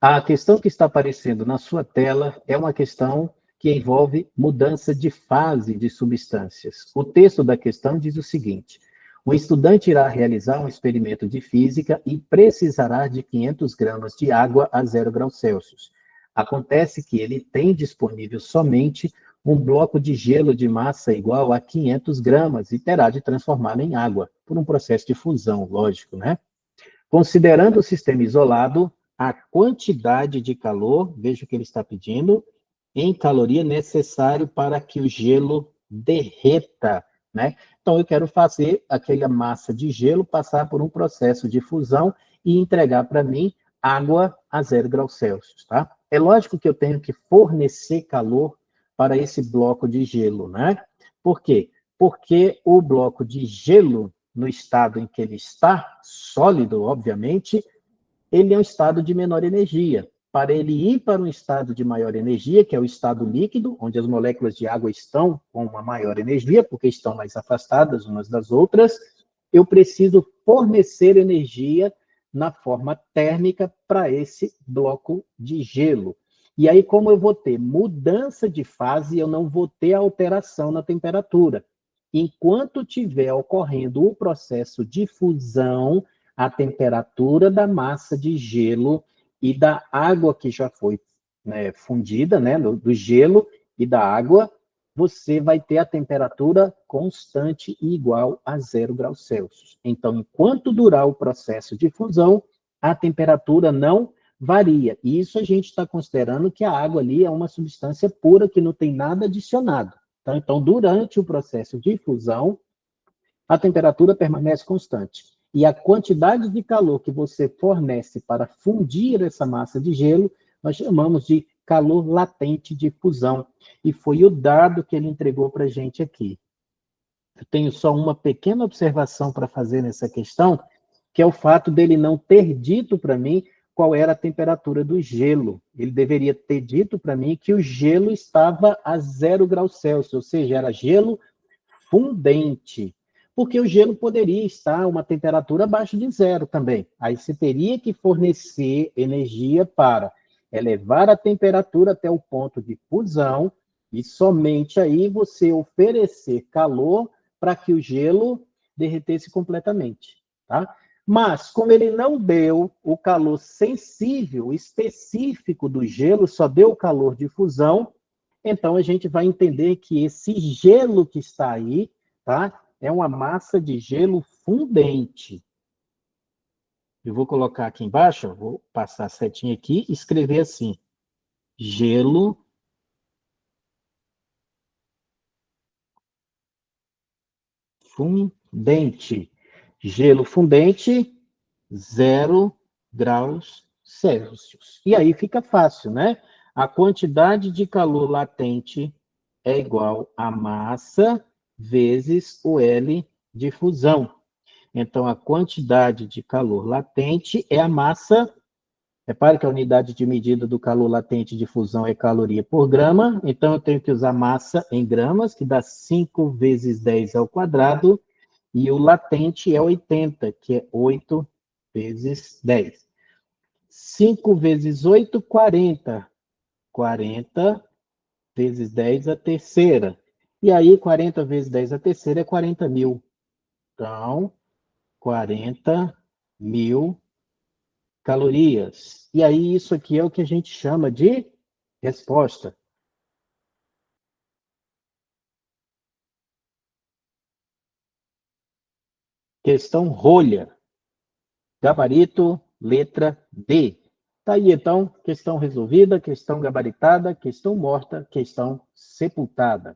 A questão que está aparecendo na sua tela é uma questão que envolve mudança de fase de substâncias. O texto da questão diz o seguinte: o estudante irá realizar um experimento de física e precisará de 500 gramas de água a 0 graus Celsius. Acontece que ele tem disponível somente um bloco de gelo de massa igual a 500 gramas e terá de transformá-lo em água, por um processo de fusão, lógico, né? Considerando o sistema isolado, a quantidade de calor, veja o que ele está pedindo, em caloria necessário para que o gelo derreta, né? Então, eu quero fazer aquela massa de gelo passar por um processo de fusão e entregar para mim água a 0 graus Celsius, tá? É lógico que eu tenho que fornecer calor para esse bloco de gelo, né? Por quê? Porque o bloco de gelo, no estado em que ele está, sólido, obviamente, ele é um estado de menor energia. Para ele ir para um estado de maior energia, que é o estado líquido, onde as moléculas de água estão com uma maior energia, porque estão mais afastadas umas das outras, eu preciso fornecer energia na forma térmica para esse bloco de gelo. E aí, como eu vou ter mudança de fase, eu não vou ter alteração na temperatura. Enquanto tiver ocorrendo o processo de fusão, a temperatura da massa de gelo e da água que já foi, né, fundida, né, do gelo e da água, você vai ter a temperatura constante e igual a 0 graus Celsius. Então, enquanto durar o processo de fusão, a temperatura não varia. E isso a gente está considerando que a água ali é uma substância pura, que não tem nada adicionado. Tá? Então, durante o processo de fusão, a temperatura permanece constante. E a quantidade de calor que você fornece para fundir essa massa de gelo, nós chamamos de calor latente de fusão. E foi o dado que ele entregou para a gente aqui. Eu tenho só uma pequena observação para fazer nessa questão, que é o fato dele não ter dito para mim qual era a temperatura do gelo. Ele deveria ter dito para mim que o gelo estava a 0 graus Celsius, ou seja, era gelo fundente. Porque o gelo poderia estar a uma temperatura abaixo de 0 também. Aí você teria que fornecer energia para elevar a temperatura até o ponto de fusão e somente aí você oferecer calor para que o gelo derretesse completamente, tá? Mas, como ele não deu o calor sensível, específico do gelo, só deu o calor de fusão, então a gente vai entender que esse gelo que está aí, tá? É uma massa de gelo fundente. Eu vou colocar aqui embaixo, vou passar a setinha aqui e escrever assim: gelo fundente. Gelo fundente, 0 graus Celsius. E aí fica fácil, né? A quantidade de calor latente é igual a massa vezes o L de fusão. Então, a quantidade de calor latente é a massa. Repare que a unidade de medida do calor latente de fusão é caloria por grama. Então, eu tenho que usar massa em gramas, que dá 5 vezes 10 ao quadrado. E o latente é 80, que é 8 vezes 10. 5 vezes 8, 40. 40 vezes 10 a terceira. E aí, 40 vezes 10 a terceira é 40 mil. Então, 40 mil calorias. E aí, isso aqui é o que a gente chama de resposta. Questão rolha. Gabarito, letra D. Tá aí, então, questão resolvida, questão gabaritada, questão morta, questão sepultada.